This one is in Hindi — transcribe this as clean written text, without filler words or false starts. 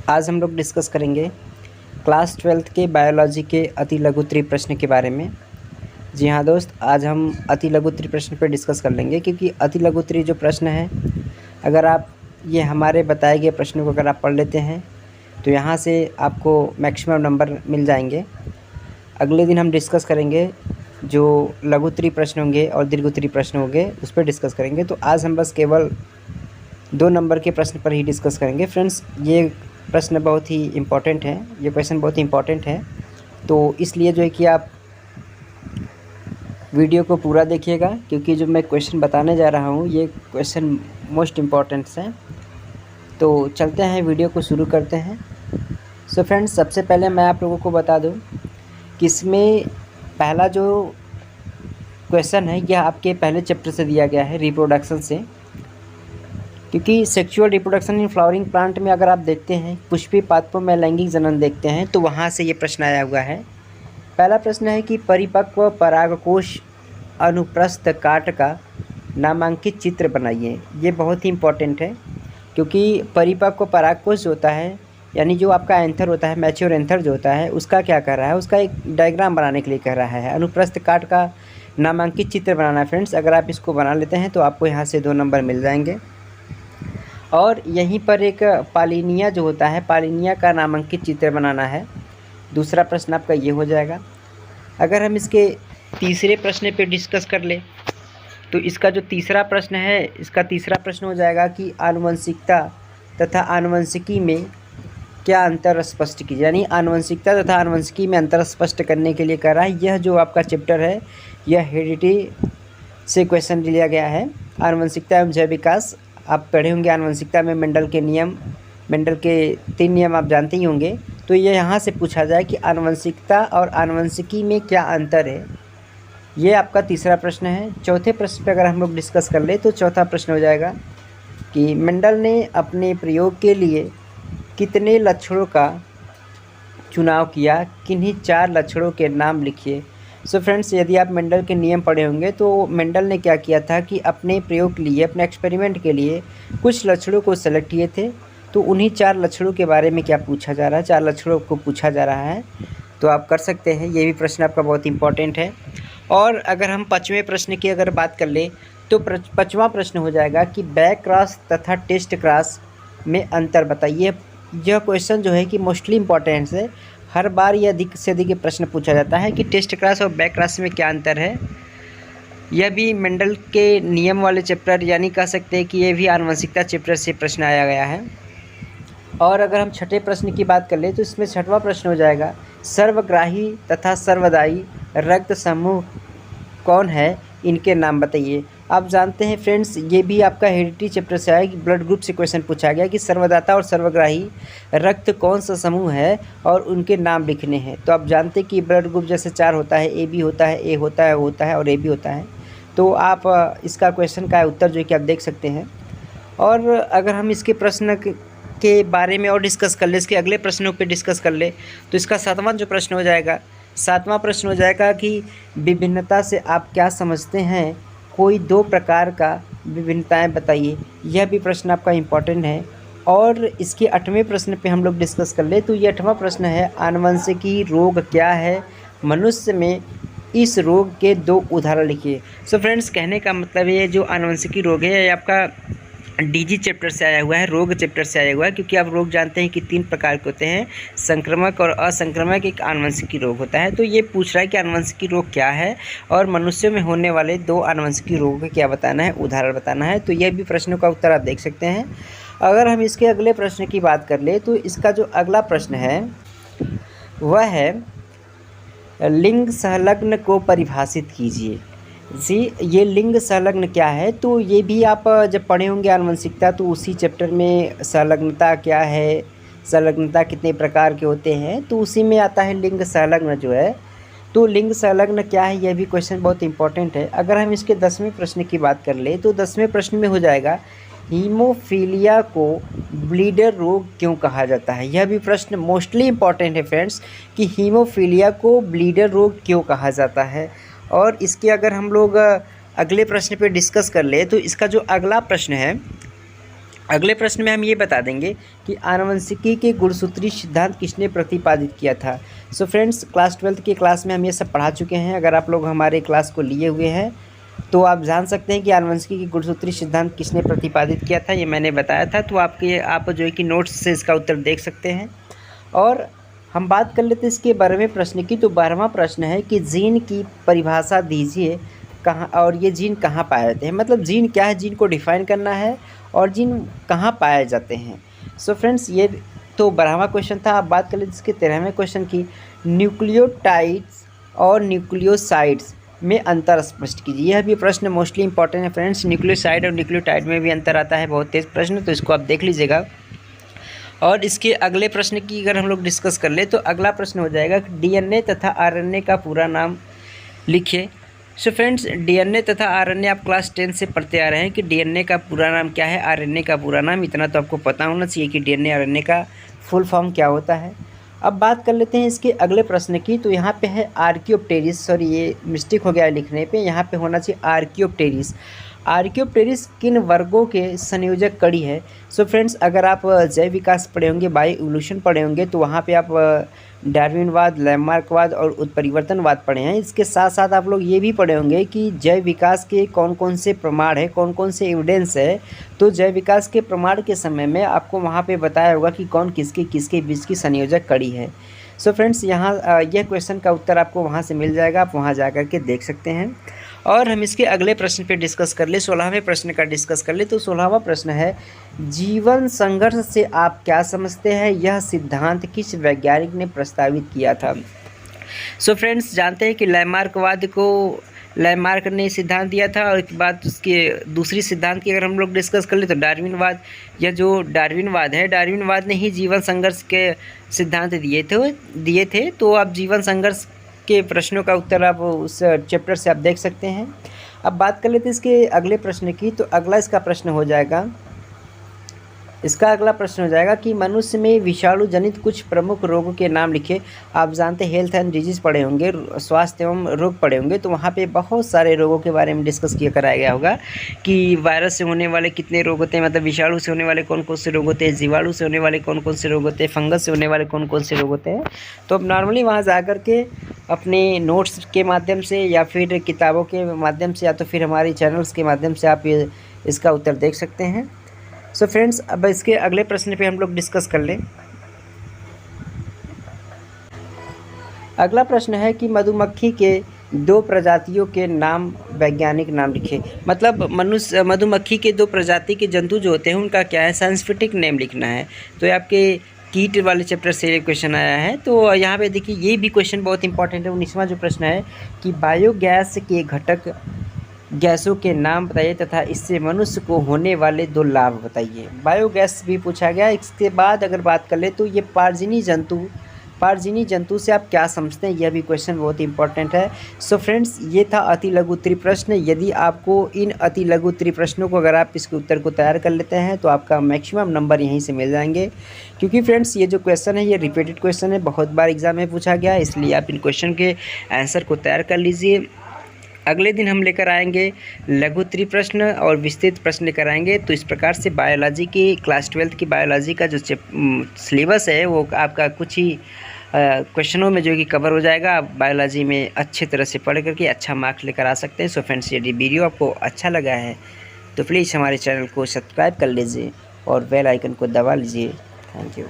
आज हम लोग डिस्कस करेंगे क्लास 12th के बायोलॉजी के अति लघुत्तरीय प्रश्न के बारे में। जी हाँ दोस्त, आज हम अति लघुत्तरीय प्रश्न पर डिस्कस कर लेंगे, क्योंकि अति लघुत्तरीय जो प्रश्न है, अगर आप ये हमारे बताए गए प्रश्नों को अगर आप पढ़ लेते हैं तो यहाँ से आपको मैक्सिमम नंबर मिल जाएंगे। अगले दिन हम डिस्कस करेंगे जो लघुत्तरीय प्रश्न होंगे और दीर्घोत्तरीय प्रश्न होंगे, उस पर डिस्कस करेंगे। तो आज हम बस केवल 2 नंबर के प्रश्न पर ही डिस्कस करेंगे। फ्रेंड्स, ये प्रश्न बहुत ही इम्पोर्टेंट है, ये क्वेश्चन बहुत ही इम्पोर्टेंट है, तो इसलिए जो है कि आप वीडियो को पूरा देखिएगा, क्योंकि जो मैं क्वेश्चन बताने जा रहा हूँ ये क्वेश्चन मोस्ट इम्पॉर्टेंट है। तो चलते हैं, वीडियो को शुरू करते हैं। सो फ्रेंड्स, सबसे पहले मैं आप लोगों को बता दूं कि इसमें पहला जो क्वेश्चन है यह आपके पहले चैप्टर से दिया गया है, रिप्रोडक्शन से। क्योंकि sexual reproduction in flowering plant में अगर आप देखते हैं, पुष्पीय पादपों में लैंगिक जनन देखते हैं, तो वहाँ से ये प्रश्न आया हुआ है। पहला प्रश्न है कि परिपक्व परागकोश अनुप्रस्थ काट का नामांकित चित्र बनाइए। ये बहुत ही इम्पोर्टेंट है, क्योंकि परिपक्व परागकोश जो होता है, यानी जो आपका एंथर होता है, मैच्योर एंथर जो होता है, उसका क्या कर रहा है, उसका एक डायग्राम बनाने के लिए कह रहा है। अनुप्रस्थ काट का नामांकित चित्र बनाना है। फ्रेंड्स, अगर आप इसको बना लेते हैं तो आपको यहाँ से 2 नंबर मिल जाएंगे। और यहीं पर एक पालिनिया जो होता है, पालिनिया का नामांकित चित्र बनाना है। दूसरा प्रश्न आपका ये हो जाएगा। अगर हम इसके तीसरे प्रश्न पे डिस्कस कर ले तो इसका जो तीसरा प्रश्न है, इसका तीसरा प्रश्न हो जाएगा कि आनुवंशिकता तथा आनुवंशिकी में क्या अंतर स्पष्ट कीजिए। यानी आनुवंशिकता तथा आनुवंशिकी में अंतर स्पष्ट करने के लिए कह रहा है। यह जो आपका चैप्टर है यह हेरिडिटी से क्वेश्चन लिया गया है। आनुवंशिकता एवं जैव विकास आप पढ़े होंगे। आनुवंशिकता में मेंडल के नियम, मेंडल के 3 नियम आप जानते ही होंगे। तो ये यहाँ से पूछा जाए कि आनुवंशिकता और आनुवंशिकी में क्या अंतर है, ये आपका तीसरा प्रश्न है। चौथे प्रश्न पे अगर हम लोग डिस्कस कर ले तो चौथा प्रश्न हो जाएगा कि मेंडल ने अपने प्रयोग के लिए कितने लक्षणों का चुनाव किया, किन्हीं 4 लक्षणों के नाम लिखिए। सो फ्रेंड्स, यदि आप मेंडल के नियम पढ़े होंगे तो मेंडल ने क्या किया था कि अपने प्रयोग के लिए, अपने एक्सपेरिमेंट के लिए कुछ लक्षणों को सेलेक्ट किए थे। तो उन्हीं 4 लक्षणों के बारे में क्या पूछा जा रहा है, 4 लक्षणों को पूछा जा रहा है। तो आप कर सकते हैं, ये भी प्रश्न आपका बहुत इंपॉर्टेंट है। और अगर हम 5वें प्रश्न की अगर बात कर ले तो 5वां प्रश्न हो जाएगा कि बैक क्रॉस तथा टेस्ट क्रॉस में अंतर बताइए। यह क्वेश्चन जो है कि मोस्टली इम्पॉर्टेंट है, हर बार ये अधिक से अधिक प्रश्न पूछा जाता है कि टेस्ट क्रॉस और बैक क्रॉस में क्या अंतर है। यह भी मेंडल के नियम वाले चैप्टर, यानी कह सकते हैं कि ये भी आनुवंशिकता चैप्टर से प्रश्न आया गया है। और अगर हम छठे प्रश्न की बात कर ले तो इसमें 6वां प्रश्न हो जाएगा, सर्वग्राही तथा सर्वदायी रक्त समूह कौन है, इनके नाम बताइए। आप जानते हैं फ्रेंड्स, ये भी आपका हेरिडिटी चैप्टर से आया कि ब्लड ग्रुप से क्वेश्चन पूछा गया कि सर्वदाता और सर्वग्राही रक्त कौन सा समूह है और उनके नाम लिखने हैं। तो आप जानते हैं कि ब्लड ग्रुप जैसे 4 होता है, ए बी होता है, ए होता है, ओ होता है और ए बी होता है। तो आप इसका क्वेश्चन का उत्तर जो है कि आप देख सकते हैं। और अगर हम इसके प्रश्न के बारे में और डिस्कस कर ले, इसके अगले प्रश्नों पे डिस्कस कर ले तो इसका 7वां जो प्रश्न हो जाएगा, 7वां प्रश्न हो जाएगा कि विभिन्नता से आप क्या समझते हैं, कोई 2 प्रकार का विभिन्नताएं बताइए। यह भी प्रश्न आपका इम्पॉर्टेंट है। और इसके 8वें प्रश्न पे हम लोग डिस्कस कर ले तो ये 8वां प्रश्न है, आनुवंशिकी रोग क्या है, मनुष्य में इस रोग के 2 उदाहरण लिखिए। सो फ्रेंड्स, कहने का मतलब ये जो आनुवंशिकी रोग है ये आपका डीजी चैप्टर से आया हुआ है, रोग चैप्टर से आया हुआ है। क्योंकि आप रोग जानते हैं कि 3 प्रकार के होते हैं, संक्रामक और असंक्रामक, एक आनुवंशिकी रोग होता है। तो ये पूछ रहा है कि आनुवंशिकी रोग क्या है और मनुष्यों में होने वाले 2 आनुवंशिकी रोगों का क्या बताना है, उदाहरण बताना है। तो यह भी प्रश्नों का उत्तर आप देख सकते हैं। अगर हम इसके अगले प्रश्न की बात कर ले तो इसका जो अगला प्रश्न है वह है, लिंग संलग्न को परिभाषित कीजिए। जी, ये लिंग संलग्न क्या है, तो ये भी आप जब पढ़े होंगे आनुवंशिकता तो उसी चैप्टर में संलग्नता क्या है, संलग्नता कितने प्रकार के होते हैं, तो उसी में आता है लिंग संलग्न जो है। तो लिंग संलग्न क्या है, यह भी क्वेश्चन बहुत इंपॉर्टेंट है। अगर हम इसके 10वें प्रश्न की बात कर ले तो 10वें प्रश्न में हो जाएगा, हीमोफीलिया को ब्लीडर रोग क्यों कहा जाता है। यह भी प्रश्न मोस्टली इम्पॉर्टेंट है फ्रेंड्स, कि हीमोफीलिया को ब्लीडर रोग क्यों कहा जाता है। और इसके अगर हम लोग अगले प्रश्न पे डिस्कस कर ले तो इसका जो अगला प्रश्न है, अगले प्रश्न में हम ये बता देंगे कि आनुवंशिकी के गुणसूत्री सिद्धांत किसने प्रतिपादित किया था। सो फ्रेंड्स, क्लास 12 की क्लास में हम ये सब पढ़ा चुके हैं। अगर आप लोग हमारे क्लास को लिए हुए हैं तो आप जान सकते हैं कि आनुवंशिकी की गुणसूत्री सिद्धांत किसने प्रतिपादित किया था, ये मैंने बताया था। तो आप जो है कि नोट्स से इसका उत्तर देख सकते हैं। और हम बात कर लेते हैं इसके 12वें प्रश्न की। तो 12वां प्रश्न है कि जीन की परिभाषा दीजिए, कहाँ और ये जीन कहाँ पाए जाते हैं। मतलब जीन क्या है, जीन को डिफाइन करना है और जीन कहाँ पाए जाते हैं। सो फ्रेंड्स, ये तो 12वां क्वेश्चन था। आप बात कर लेते इसके 13वें क्वेश्चन की। न्यूक्लियोटाइड्स और न्यूक्लियोसाइड्स में अंतर स्पष्ट कीजिए। यह भी प्रश्न मोस्टली इंपॉर्टेंट है फ्रेंड्स। न्यूक्लियोसाइड और न्यूक्लियोटाइड में भी अंतर आता है, बहुत तेज़ प्रश्न, तो इसको आप देख लीजिएगा। और इसके अगले प्रश्न की अगर हम लोग डिस्कस कर ले तो अगला प्रश्न हो जाएगा कि डीएनए तथा आरएनए का पूरा नाम लिखिए। सो फ्रेंड्स, डीएनए तथा आरएनए आप क्लास 10 से पढ़ते आ रहे हैं कि डीएनए का पूरा नाम क्या है, आरएनए का पूरा नाम, इतना तो आपको पता होना चाहिए कि डीएनए आरएनए का फुल फॉर्म क्या होता है। अब बात कर लेते हैं इसके अगले प्रश्न की। तो यहाँ पे है आर्कियोप्टेरिस, सॉरी ये मिस्टेक हो गया है लिखने पे, यहाँ पे होना चाहिए आर्कियोप्टेरिस। आर्कियोप्टेरिस किन वर्गों के संयोजक कड़ी है। सो फ्रेंड्स, अगर आप जैव विकास पढ़े होंगे, बायो इवोल्यूशन पढ़े होंगे, तो वहाँ पे आप डार्विनवाद, लैमार्कवाद और उत्परिवर्तनवाद पढ़े हैं। इसके साथ साथ आप लोग ये भी पढ़े होंगे कि जैव विकास के कौन कौन से प्रमाण है, कौन कौन से एविडेंस है। तो जैव विकास के प्रमाण के समय में आपको वहाँ पे बताया होगा कि कौन किसके किसके बीच की संयोजक कड़ी है। सो फ्रेंड्स, यहाँ यह क्वेश्चन का उत्तर आपको वहाँ से मिल जाएगा, आप वहाँ जा कर के देख सकते हैं। और हम इसके अगले प्रश्न पे डिस्कस कर ले, 16वें प्रश्न का डिस्कस कर ले। तो 16वां प्रश्न है, जीवन संघर्ष से आप क्या समझते हैं, यह सिद्धांत किस वैज्ञानिक ने प्रस्तावित किया था। सो फ्रेंड्स, जानते हैं कि लैमार्कवाद को लैमार्क ने सिद्धांत दिया था। और एक बात उसके दूसरी सिद्धांत की अगर हम लोग डिस्कस कर ले तो डार्विनवाद, या जो डार्विनवाद है, डार्विनवाद ने ही जीवन संघर्ष के सिद्धांत दिए थे। तो आप जीवन संघर्ष के प्रश्नों का उत्तर आप उस चैप्टर से आप देख सकते हैं। अब बात कर लेते हैं इसके अगले प्रश्न की। तो अगला इसका प्रश्न हो जाएगा, इसका अगला प्रश्न हो जाएगा कि मनुष्य में विषाणु जनित कुछ प्रमुख रोगों के नाम लिखे। आप जानते हैं हेल्थ एंड डिजीज़ पढ़े होंगे, स्वास्थ्य एवं रोग पढ़े होंगे, तो वहाँ पे बहुत सारे रोगों के बारे में डिस्कस कराया गया होगा कि वायरस से होने वाले कितने रोग होते हैं, मतलब विषाणु से होने वाले कौन कौन से रोग होते हैं, जीवाणु से होने वाले कौन कौन से रोग होते हैं, फंगस से होने वाले कौन कौन से रोग होते हैं। तो अब नॉर्मली वहाँ जा कर के अपने नोट्स के माध्यम से या फिर किताबों के माध्यम से या तो फिर हमारी चैनल्स के माध्यम से आप इसका उत्तर देख सकते हैं। सो फ्रेंड्स, अब इसके अगले प्रश्न पे हम लोग डिस्कस कर लें। अगला प्रश्न है कि मधुमक्खी के 2 प्रजातियों के नाम, वैज्ञानिक नाम लिखे। मतलब मधुमक्खी के 2 प्रजाति के जंतु जो होते हैं उनका क्या है, साइंटिफिक नेम लिखना है। तो ये आपके कीट वाले चैप्टर से क्वेश्चन आया है। तो यहाँ पे देखिए ये भी क्वेश्चन बहुत इंपॉर्टेंट है। 19वां जो प्रश्न है कि बायोगैस के घटक गैसों के नाम बताइए तथा इससे मनुष्य को होने वाले 2 लाभ बताइए। बायोगैस भी पूछा गया। इसके बाद अगर बात कर ले तो ये पारजीनी जंतु से आप क्या समझते हैं, यह भी क्वेश्चन बहुत इंपॉर्टेंट है। सो फ्रेंड्स, ये था अति लघु त्रिप्रश्न। यदि आपको इन अति लघु त्रिप्रश्नों को अगर आप इसके उत्तर को तैयार कर लेते हैं तो आपका मैक्सिमम नंबर यहीं से मिल जाएंगे। क्योंकि फ्रेंड्स, ये जो क्वेश्चन है ये रिपीटेड क्वेश्चन है, बहुत बार एग्जाम में पूछा गया है, इसलिए आप इन क्वेश्चन के आंसर को तैयार कर लीजिए। अगले दिन हम लेकर आएंगे लघु त्रिप्रश्न और विस्तृत प्रश्न लेकर आएंगे। तो इस प्रकार से बायोलॉजी की क्लास 12 की बायोलॉजी का जो सिलेबस है वो आपका कुछ ही क्वेश्चनों में जो कि कवर हो जाएगा। आप बायोलॉजी में अच्छे तरह से पढ़ करके अच्छा मार्क्स लेकर आ सकते हैं। सो फ्रेंड्स, यदि वीडियो आपको अच्छा लगा है तो प्लीज़ हमारे चैनल को सब्सक्राइब कर लीजिए और बेल आइकन को दबा लीजिए। Thank you.